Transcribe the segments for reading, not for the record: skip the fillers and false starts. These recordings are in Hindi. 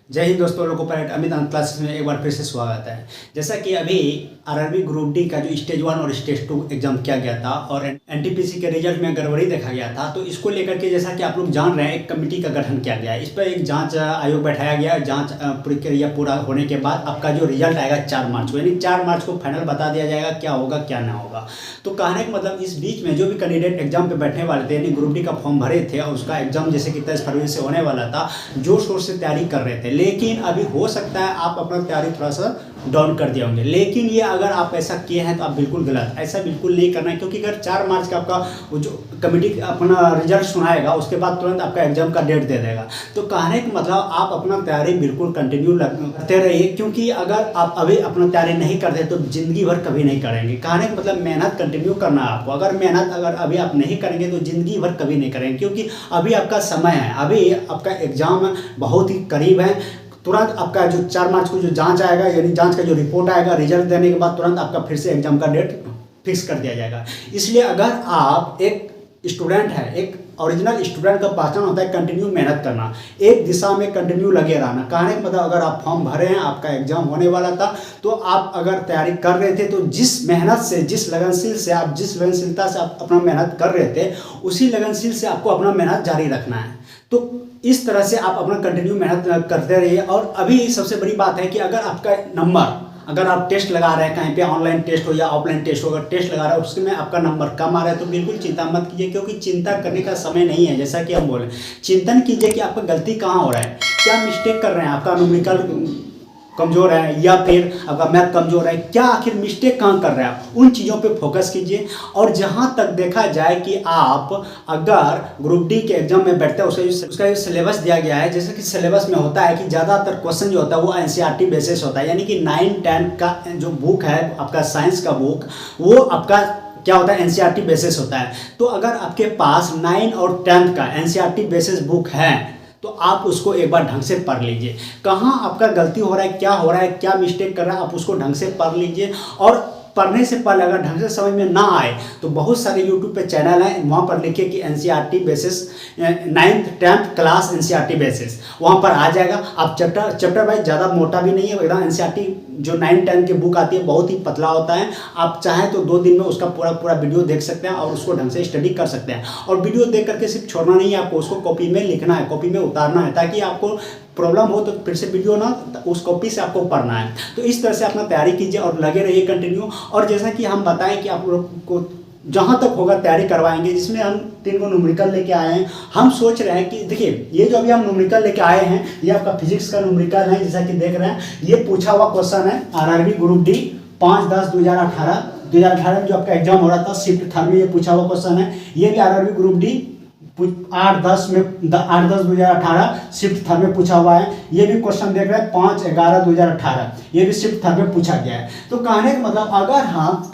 जय हिंद दोस्तों, लोगों पर अमित आनंद क्लासेस में एक बार फिर से स्वागत है। जैसा कि अभी आरआरबी ग्रुप डी का जो स्टेज 1 और स्टेज 2 एग्जाम किया गया था और एनटीपीसी के रिजल्ट में गड़बड़ी देखा गया था, तो इसको लेकर के जैसा कि आप लोग जान रहे हैं, एक कमेटी का गठन किया गया है। इस पर एक जांच आयोग बैठाया गया। जांच प्रक्रिया पूरा होने के बाद आपका जो रिजल्ट आएगा 4 मार्च को, यानी 4 मार्च को फाइनल बता दिया जाएगा क्या होगा क्या ना होगा। तो कहने का मतलब इस बीच में जो भी कैंडिडेट एग्जाम पे बैठने वाले थे, यानी ग्रुप डी का फॉर्म भरे थे और उसका एग्जाम जैसे कि 23 फरवरी से होने वाला था, जोर शोर से तैयारी कर रहे थे। लेकिन अभी हो सकता है आप अपना तैयारी थोड़ा सा डाउन कर दिया होंगे। लेकिन ये अगर आप ऐसा किए हैं तो आप बिल्कुल गलत, ऐसा बिल्कुल नहीं करना है। क्योंकि अगर 4 मार्च का आपका जो कमेटी अपना रिजल्ट सुनाएगा उसके बाद तुरंत आपका एग्जाम का डेट दे देगा। तो कहने का मतलब आप अपना तैयारी बिल्कुल कंटिन्यू करते रहिए, क्योंकि अगर आप अभी अपना तैयारी नहीं करते तो जिंदगी भर कभी नहीं करेंगे। कहने का मतलब मेहनत कंटिन्यू करना है आपको। अगर मेहनत अगर अभी आप नहीं करेंगे तो जिंदगी भर कभी नहीं करेंगे, क्योंकि अभी आपका समय है, अभी आपका एग्जाम बहुत ही करीब है। तुरंत आपका जो 4 मार्च को जो जांच आएगा, यानी जांच का जो रिपोर्ट आएगा, रिजल्ट देने के बाद तुरंत आपका फिर से एग्जाम का डेट फिक्स कर दिया जाएगा। इसलिए अगर आप एक स्टूडेंट है, एक ओरिजिनल स्टूडेंट का पहचान होता है कंटिन्यू मेहनत करना, एक दिशा में कंटिन्यू लगे रहना। कहने का मतलब अगर आप फॉर्म भरे हैं, आपका एग्जाम होने वाला था, तो आप अगर तैयारी कर रहे थे तो जिस मेहनत से, जिस लगनशीलता से आप अपना मेहनत कर रहे थे, उसी लगनशील से आपको अपना मेहनत जारी रखना है। तो इस तरह से आप अपना कंटिन्यू मेहनत करते रहिए। और अभी सबसे बड़ी बात है कि अगर आपका नंबर, अगर आप टेस्ट लगा रहे हैं, कहीं पे ऑनलाइन टेस्ट हो या ऑफलाइन टेस्ट हो, अगर टेस्ट लगा रहे हैं उसमें आपका नंबर कम आ रहा है तो बिल्कुल चिंता मत कीजिए, क्योंकि चिंता करने का समय नहीं है। जैसा कि हम बोले, चिंतन कीजिए कि आपका गलती कहाँ हो रहा है, क्या मिस्टेक कर रहे हैं, आपका न्यूमेरिकल कमज़ोर है या फिर आपका मैथ कमज़ोर है, क्या आखिर मिस्टेक कहाँ कर रहे हैं आप, उन चीज़ों पे फोकस कीजिए। और जहाँ तक देखा जाए कि आप अगर ग्रुप डी के एग्जाम में बैठते हैं, उसका जो सिलेबस दिया गया है, जैसे कि सिलेबस में होता है कि ज़्यादातर क्वेश्चन जो होता है वो एनसीईआरटी बेसिस होता है, यानी कि 9-10 का जो बुक है आपका साइंस का बुक, वो आपका क्या होता है, एनसीईआरटी बेसिस होता है। तो अगर आपके पास 9 और 10 का एनसीईआरटी बेसिस बुक है तो आप उसको एक बार ढंग से पढ़ लीजिए। कहाँ आपका गलती हो रहा है, क्या हो रहा है, क्या मिस्टेक कर रहा है, आप उसको ढंग से पढ़ लीजिए। और पढ़ने से पहले अगर ढंग से समझ में ना आए तो बहुत सारे यूट्यूब पे चैनल हैं, वहाँ पर लिखिए कि NCERT basis 9th 10th class NCERT basis, वहाँ पर आ जाएगा। आप चैप्टर वाइज, ज़्यादा मोटा भी नहीं है एकदम। एनसीईआरटी जो 9-10 की बुक आती है बहुत ही पतला होता है। आप चाहें तो 2 दिन में उसका पूरा वीडियो देख सकते हैं और उसको ढंग से स्टडी कर सकते हैं। और वीडियो देख करके सिर्फ छोड़ना नहीं है, आपको उसको कॉपी में लिखना है, कॉपी में उतारना है, ताकि आपको प्रॉब्लम हो तो फिर से वीडियो ना, उस कॉपी से आपको पढ़ना है। तो इस तरह से अपना तैयारी कीजिए और लगे रहिए कंटिन्यू। और जैसा कि हम बताएं कि आप लोग को जहाँ तक होगा तैयारी करवाएंगे, जिसमें हम 3 को न्यूमेरिकल लेके आए हैं। हम सोच रहे हैं कि देखिए, ये जो अभी हम न्यूमेरिकल लेके आए हैं, ये आपका फिजिक्स का न्यूमेरिकल है, जैसा कि देख रहे हैं। ये पूछा हुआ क्वेश्चन है आरआरबी ग्रुप डी 5/10/2018 में जो आपका एग्जाम हो रहा था, शिफ्ट थर्ड में ये पूछा हुआ क्वेश्चन है। ये भी RRB group D 8/10/2018 shift third में पूछा हुआ है। ये भी क्वेश्चन देख रहे हैं 5/11/2018, ये भी शिफ्ट थर्ड में पूछा गया है। तो कहने का मतलब अगर हम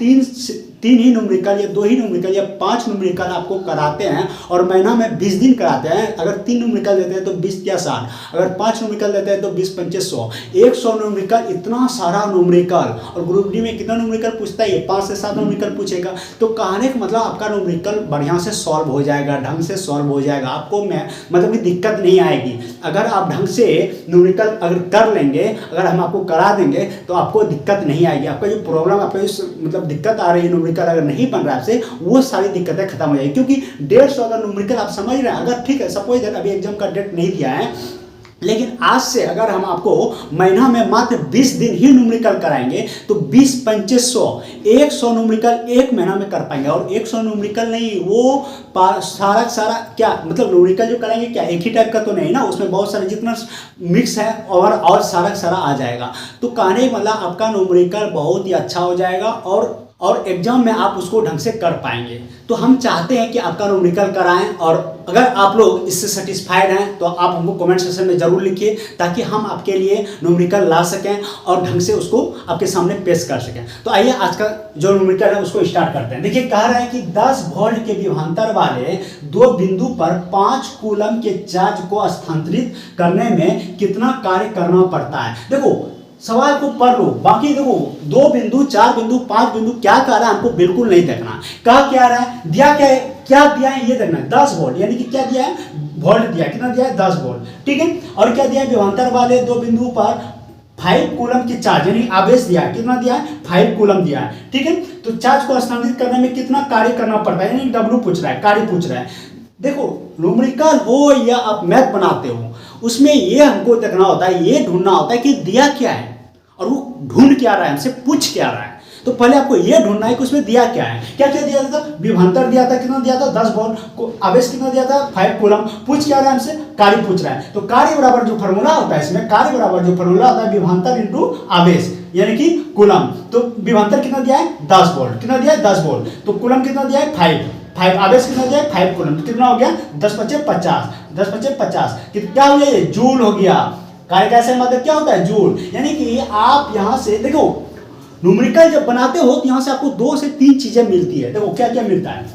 तीन ही न्यूमेरिकल या 2 ही न्यूमेरिकल या 5 न्यूमेरिकल आपको कराते हैं और महीना में 20 दिन कराते हैं, अगर 3 न्यूमेरिकल देते हैं तो 20 या 60, अगर 5 न्यूमेरिकल देते हैं तो 20-25 100, 100 न्यूमेरिकल, इतना सारा न्यूमेरिकल। और ग्रुप डी में कितना न्यूमेरिकल पूछता है, ये 5 से 7 न्यूमेरिकल पूछेगा। तो कहने का मतलब आपका न्यूमेरिकल बढ़िया से सॉल्व हो जाएगा, ढंग से सॉल्व हो जाएगा, आपको मतलब कि दिक्कत नहीं आएगी। अगर आप ढंग से न्यूमेरिकल अगर कर लेंगे, अगर हम आपको करा देंगे तो आपको दिक्कत नहीं आएगी। आपका जो प्रॉब्लम, आपको मतलब दिक्कत आ रही है, न्यूमेरिकल अगर नहीं बन रहा है आपसे, वो सारी दिक्कतें खत्म हो जाएगी। क्योंकि 150 अगर न्यूमेरिकल आप समझ रहे हैं, अगर ठीक है, सपोज दैट अभी एग्जाम का डेट नहीं दिया है, लेकिन आज से अगर हम आपको महीना में मात्र 20 दिन ही न्यूमेरिकल कराएंगे तो 20-25 100 न्यूमेरिकल एक महीना में कर पाएंगे। और 100 न्यूमेरिकल नहीं, वो सारा क्या मतलब न्यूमेरिकल जो कराएंगे क्या एक ही टाइप का तो नहीं ना, उसमें बहुत सारे जितना मिक्स है और सारा आ जाएगा। तो कहने मतलब आपका न्यूमेरिकल बहुत ही अच्छा हो जाएगा और एग्जाम में आप उसको ढंग से कर पाएंगे। तो हम चाहते हैं कि आपका न्यूमेरिकल कराएं। और अगर आप लोग इससे सेटिस्फाइड हैं तो आप हमको कमेंट सेक्शन में ज़रूर लिखिए, ताकि हम आपके लिए न्यूमेरिकल ला सकें और ढंग से उसको आपके सामने पेश कर सकें। तो आइए आज का जो न्यूमेरिकल है उसको स्टार्ट करते हैं। देखिए, कह रहा है कि 10 वोल्ट के विभवांतर वाले 2 बिंदु पर 5 कूलम के चार्ज को स्थानांतरित करने में कितना कार्य करना पड़ता है। देखो, सवाल को पढ़ लो, बाकी देखो 2 बिंदु, 4 बिंदु, 5 बिंदु क्या कह रहा है हमको बिल्कुल नहीं देखना। कहा क्या रहा है, दिया क्या है, क्या दिया है ये देखना है। 10 वोल्ट यानी कि क्या दिया है, वोल्ट दिया, कितना दिया है 10 वोल्ट, ठीक है। और क्या दिया है, विभवांतर वाले दो बिंदुओं पर 5 कूलम की चार्ज यानी आवेश दिया है, कितना दिया है 5 कूलम दिया है, ठीक है। तो चार्ज को स्थानांतरित करने में कितना कार्य करना पड़ता है, यानी डब्ल्यू पूछ रहा है, कार्य पूछ रहा है। देखो न्यूमेरिकल हो या आप मैथ बनाते हो, उसमें ये हमको देखना होता है, ये ढूंढना होता है कि दिया क्या है और वो ढूंढ क्या रहा है, हमसे पूछ क्या रहा है। तो पहले आपको ये ढूंढना है कि उसमें दिया क्या है, क्या क्या दिया था, विभवांतर दिया था, कितना दिया था 10 वोल्ट को, आवेश कितना दिया था 5 कूलम, पूछ क्या रहा है हमसे, कार्य पूछ रहा है। तो कार्य बराबर जो फॉर्मूला होता है इसमें, कार्य बराबर जो फॉर्मूला होता है विभवांतर इंटू आवेश यानी कि कूलम। तो विभवांतर कितना दिया है 10 वोल्ट, कितना दिया है 10 वोल्ट, तो कूलम कितना दिया है 5 आवेश कितना दिया है 5 कूलम, तो कितना हो गया 10 × 5 = 50, 10 × 5 = 50, क्या हो गया ये जूल हो गया। कार्य का सही मतलब क्या होता है जूल, यानी कि आप यहां से देखो न्यूमेरिकल जब बनाते हो तो यहां से आपको 2 से 3 चीजें मिलती है। देखो क्या क्या मिलता है,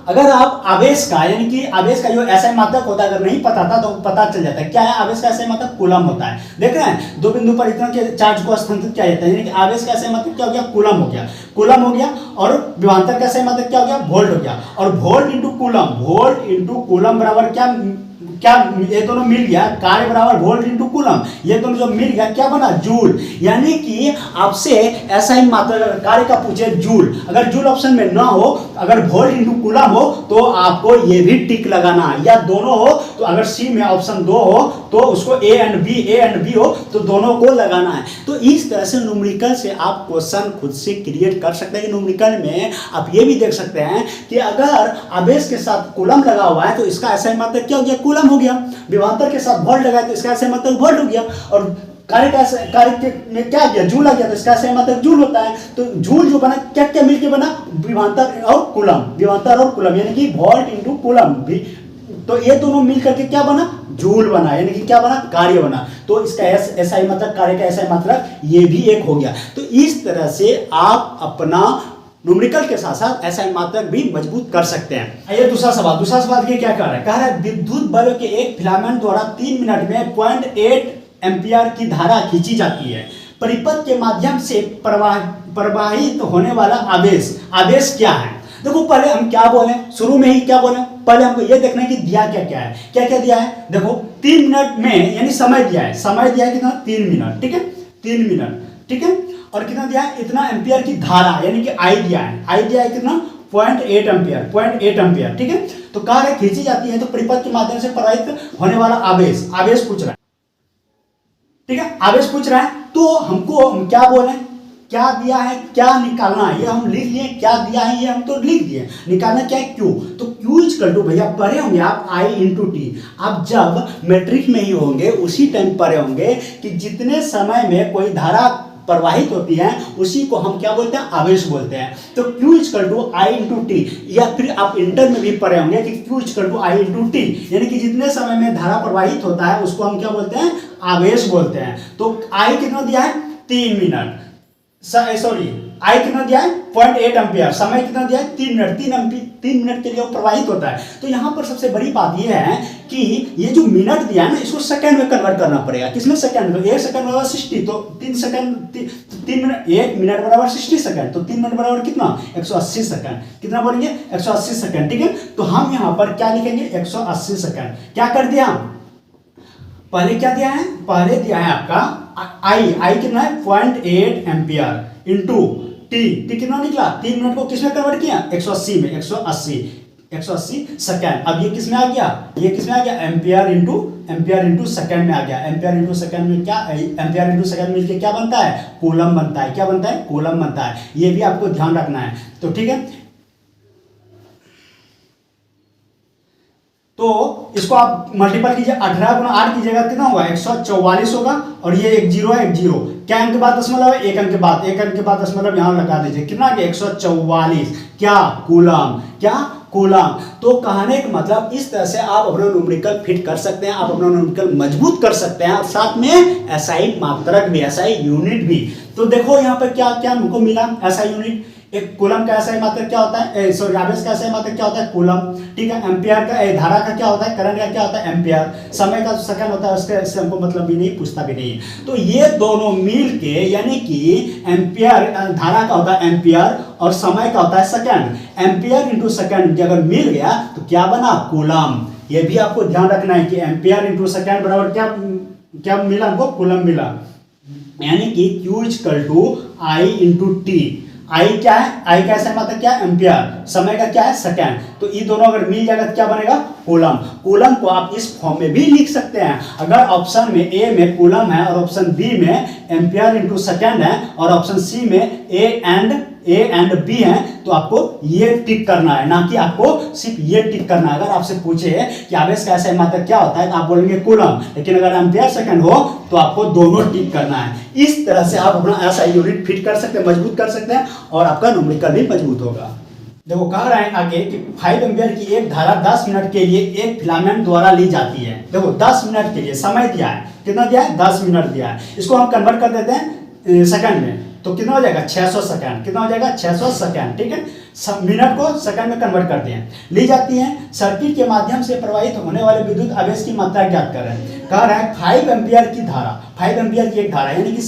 अगर आप आवेश का यानी कि आवेश का जो ऐसा मात्रक होता है, अगर नहीं पता था तो पता चल जाता है क्या है आवेश का ऐसा मात्रक, कूलम होता है। देख रहे हैं दो बिंदु पर इतना के चार्ज को स्थानांतरित किया जाता है, यानी कि आवेश का ऐसा मात्रक क्या हो गया, कूलम हो गया, कूलम हो गया। और विभवांतर का ऐसा मात्रक क्या हो गया, वोल्ट हो गया। और वोल्ट इंटू कूलम बराबर क्या क्या, ये दोनों मिल गया, कार्य बराबर वोल्ट इंटू कूलम, ये दोनों जो मिल गया क्या बना, जूल। यानी कि आपसे ऐसा ही मात्रा कार्य का पूछे जूल, अगर जूल ऑप्शन में ना हो, अगर वोल्ट इंटू कूलम हो तो आपको ये भी टिक लगाना, या दोनों हो तो अगर सी में ऑप्शन 2 हो तो उसको ए एंड बी हो तो दोनों को लगाना है। तो इस तरह से न्यूमेरिकल से आप क्वेश्चन खुद से क्रिएट कर सकते हैं। न्यूमेरिकल में आप ये भी देख सकते हैं कि अगर आवेश के साथ कूलम लगा हुआ है तो इसका ऐसा मतलब क्या हो गया, कूलम हो गया। विभवांतर के साथ वोल्ट लगाए तो इसका ऐसा मतलब वोल्ट हो गया। और कार्य में क्या गया, जूल आ गया तो इसका ऐसा मतलब जूल होता है। तो जूल जो बना क्या क्या मिलके बना, विभवांतर और कूलम, यानी कि वोल्ट इंटू कूलम भी, तो ये दोनों मिल करके क्या बना, जूल बना, यानी कि क्या बना, कार्य बना। तो इसका ऐसा ही मतलब, कार्य का ऐसा ही मतलब ये भी एक हो गया। तो इस तरह से आप अपना न्यूमेरिकल के साथ साथ ऐसा मात्रक भी मजबूत कर सकते हैं। आइए दूसरा सवाल ये क्या कह रहा है, कह रहा है विद्युत बल्ब के एक फिलामेंट द्वारा 3 मिनट में 0.8 एम्पियर की धारा खींची जाती है। परिपथ के माध्यम से प्रवाहित होने वाला आवेश क्या है। देखो पहले हम क्या बोले, शुरू में ही क्या बोले, पहले हमको ये देखना है कि दिया क्या है, क्या दिया है। देखो 3 मिनट में यानी समय दिया है कितना, 3 मिनट, ठीक है, 3 मिनट, ठीक है। और कितना दिया है, इतना एम्पियर की धारा यानी कि आई दिया है कितना, 0.8 एम्पियर, ठीक है। तो कार्य खींची जाती है तो परिपथ के माध्यम से प्रवाहित होने वाला आवेश पूछ रहा है, ठीक है, आवेश पूछ रहा है। तो हमको हम क्या बोले, क्या दिया है, क्या निकालना है, ये हम लिख लिए, क्या दिया है ये हम तो लिख दिए, निकालना क्या है, क्यू। तो क्यू इक्वल टू, भैया पढ़े होंगे आप आई इंटू टी, आप जब मैट्रिक में ही होंगे उसी टाइम पढ़े होंगे कि जितने समय में कोई धारा प्रवाहित होती है उसी को हम क्या बोलते हैं, आवेश बोलते हैं। तो Q equal to I into T, या फिर आप इंटर में भी पढ़े होंगे कि Q equal to I into T, यानी कि जितने समय में धारा प्रवाहित होता है उसको हम क्या बोलते हैं, आवेश बोलते हैं। तो आई कितना दिया है, 3 मिनट, सॉरी आई कितना दिया है 0.8 एम्पियर, समय कितना दिया है 3 मिनट, 3 मिनट के लिए वो प्रवाहित होता है। तो यहाँ पर सबसे बड़ी बात यह है कि ये जो मिनट दिया है ना इसको सेकंड में कन्वर्ट करना पड़ेगा। किसमें, सेकंड में। 1 सेकंड बराबर 60, तो 3 सेकंड 3 मिनट, 1 मिनट बराबर 60 सेकंड, तो 3 मिनट बराबर कितना, 180 सेकंड, कितना बोलेंगे 180 सेकंड, ठीक है। तो हम यहाँ पर क्या लिखेंगे, 180 सेकंड। क्या कर दिया, पहले क्या दिया है, पहले दिया है आपका आई कितना है 0.8 एम्पियर इंटू टी कितना निकला, 3 मिनट को किसमें कन्वर्ट किया, 180 में, 180 सेकंड। अब ये किसमें आ गया, एम्पियर इंटू सेकंड में आ गया। एम्पियर इंटू सेकंड में क्या, एम्पियर इंटू सेकंड मिलके क्या बनता है, कूलम बनता है। क्या बनता है, कूलम बनता है। ये भी आपको ध्यान रखना है। तो ठीक है, तो इसको आप मल्टीपल कीजिए, 18 × 8 की जगह कितना होगा, 144 होगा। और ये एक जीरो है, एक जीरो, क्या अंक के बाद दशमलव है, एक अंक के बाद दशमलव यहाँ लगा दीजिए, कितना आ गया 144, क्या कूलम। तो कहने का मतलब इस तरह से आप अपना न्यूमेरिकल फिट कर सकते हैं, आप अपना न्यूमेरिकल मजबूत कर सकते हैं, और साथ में एसआई मात्रक भी, एसआई यूनिट भी। तो देखो यहाँ पर क्या क्या हमको मिला, एसआई यूनिट। एक कूलम का ऐसा मात्रक क्या होता है, सॉरी आवेश का ऐसा मात्रक क्या होता है, कूलम, ठीक है। एम्पियर का, धारा का क्या होता है, करंट का क्या होता है, एम्पियर। समय का सेकंड होता है, उसके हमको मतलब भी नहीं, पूछता भी नहीं। तो ये दोनों मिल के, यानी कि एम्पियर धारा का होता है एम्पियर और समय का होता है सेकंड। एम्पियर इंटू सेकंड अगर मिल गया तो क्या बना, कूलम। ये भी आपको ध्यान रखना है कि एम्पियर इंटू सेकेंड बराबर क्या क्या मिला हमको, कूलम मिला। यानी कि Q equal to I into T. I क्या है, आई का ऐसा मतलब क्या है, एम्पियर, समय का क्या है, सेकेंड। तो ये दोनों अगर मिल जाएगा तो क्या बनेगा, कूलम। कूलम को आप इस फॉर्म में भी लिख सकते हैं। अगर ऑप्शन में ए में कूलम है और ऑप्शन बी में एम्पियर इंटू सेकेंड है और ऑप्शन सी में ए एंड बी है, तो आपको ये टिक करना है, ना कि आपको सिर्फ ये टिक करना है। अगर आपसे पूछे कि आवेश का ऐसा मात्रक क्या होता है तो आप बोलेंगे कूलम, लेकिन अगर एम्पियर सेकंड हो तो आपको दोनों टिक करना है। इस तरह से आप अपना ऐसा यूनिट फिट कर सकते हैं, मजबूत कर सकते हैं और आपका न्यूमेरिकल भी मजबूत होगा। देखो कह रहे हैं आगे कि 5 एम्पियर की एक धारा 10 मिनट के लिए एक फिलामेंट द्वारा ली जाती है। देखो 10 मिनट के लिए समय दिया है, कितना दिया है, 10 मिनट दिया है। इसको हम कन्वर्ट कर देते हैं सेकंड में, तो कितना हो जाएगा, 600 सेकंड। कितना हो जाएगा, 600 सेकंड। ठीक है, मिनट को सेकंड में कन्वर्ट करते हैं। ली जाती है, सर्किट के माध्यम से प्रवाहित होने वाले विद्युत आवेश की मात्रा ज्ञात कर रहे हैं। कह रहा है 5 एम्पियर की धारा, 5 एम्पियर की एक धारा यानी कि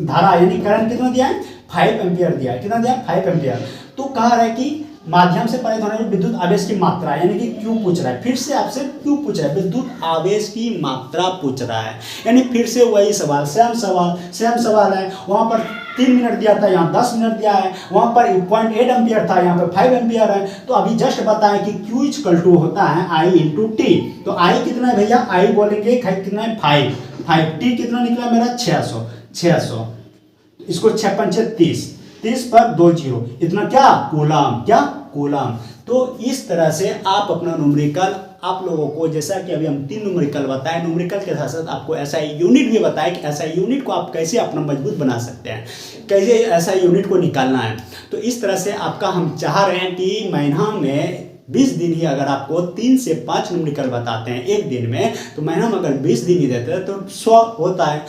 धारा यानी करंट कितना दिया है, 5 एम्पियर दिया है। कितना दिया है, 5 एम्पियर। तो कह रहा है कि माध्यम से प्रवाहित होने वाले विद्युत आवेश की मात्रा यानी कि क्यू पूछ रहा है। फिर से आपसे क्यू पूछ रहा है, विद्युत आवेश की मात्रा पूछ रहा है। यानी फिर से वही सवाल, सेम सवाल है। वहां पर 3 मिनट दिया था, यहाँ 10 मिनट दिया है। वहां पर 0.8 एम्पियर था, यहाँ पर 5 एम्पियर है। तो अभी जस्ट बताएं कि Q इक्वल टू होता है I इंटू टी। तो I कितना है भैया, I बोलेंगे कितना है, 5। टी कितना निकला मेरा, 600। इसको 6 पंचे 30 पर 2 जीरो, इतना क्या, कूलम। क्या, कूलम। तो इस तरह से आप अपना न्यूमेरिकल, आप लोगों को जैसा कि अभी हम 3 न्यूमेरिकल बताए, न्यूमेरिकल के साथ साथ आपको ऐसा यूनिट भी बताया कि ऐसा यूनिट को आप कैसे अपना मजबूत बना सकते हैं, कैसे ऐसा यूनिट को निकालना है। तो इस तरह से आपका हम चाह रहे हैं कि महीना में 20 दिन ही अगर आपको 3 से 5 न्यूमेरिकल बताते हैं एक दिन में, तो महीना में अगर 20 दिन ही देते हैं तो 100 होता है।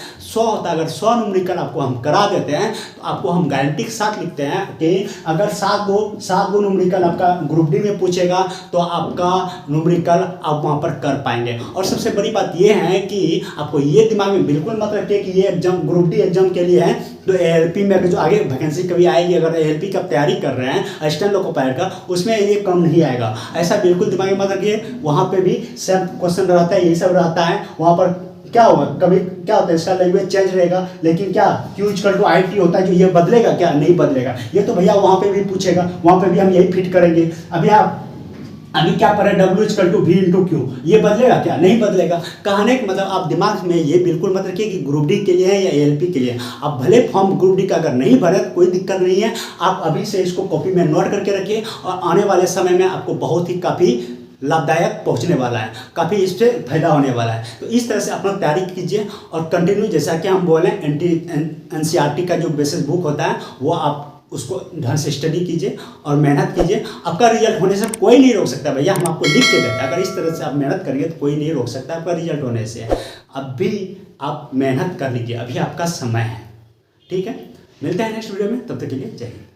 अगर 100 न्यूमेरिकल आपको हम करा देते हैं तो आपको हम गारंटी के साथ लिखते हैं कि अगर 7 गो न्यूमेरिकल आपका ग्रुप डी में पूछेगा तो आपका न्यूमेरिकल आप वहाँ पर कर पाएंगे। और सबसे बड़ी बात ये है कि आपको ये दिमाग में बिल्कुल मत रखिए कि ये एग्जाम ग्रुप डी एग्जाम के लिए है, तो एएलपी में जो आगे वैकेंसी कभी आएगी, अगर एएलपी का तैयारी कर रहे हैं असिस्टेंट लोको पायलट का, उसमें ये कम नहीं आएगा, ऐसा बिल्कुल दिमाग में मत रखिए। वहाँ पे भी सेम क्वेश्चन रहता है, यही सब रहता है। वहाँ पर क्या होगा, कभी क्या होता है, इसका लैंग्वेज चेंज रहेगा, लेकिन क्या Q इक्वल टू IT होता है, जो ये बदलेगा क्या, नहीं बदलेगा। ये तो भैया वहाँ पे भी पूछेगा, वहाँ पे भी हम यही फिट करेंगे। अभी क्या पढ़े, W equal to V into Q, ये बदलेगा क्या, नहीं बदलेगा। कहने का मतलब आप दिमाग में ये बिल्कुल मत रखिए कि ग्रुप डी के लिए है या एएलपी के लिए। आप भले फॉर्म ग्रुप डी का अगर नहीं भरे तो कोई दिक्कत नहीं है, आप अभी से इसको कॉपी में नोट करके रखिए और आने वाले समय में आपको बहुत ही काफ़ी लाभदायक पहुंचने वाला है, काफ़ी इससे फायदा होने वाला है। तो इस तरह से अपना तैयारी कीजिए और कंटिन्यू, जैसा कि हम बोलें NCERT का जो बेसिस बुक होता है वो आप उसको ढंग से स्टडी कीजिए और मेहनत कीजिए। आपका रिजल्ट होने से कोई नहीं रोक सकता भैया, हम आपको लिख के देते हैं। अगर इस तरह से आप मेहनत करेंगे तो कोई नहीं रोक सकता आपका रिजल्ट होने से। अब भी आप मेहनत कर लीजिए, अभी आपका समय है। ठीक है, मिलते हैं नेक्स्ट वीडियो में, तब तक के लिए जय हिंद।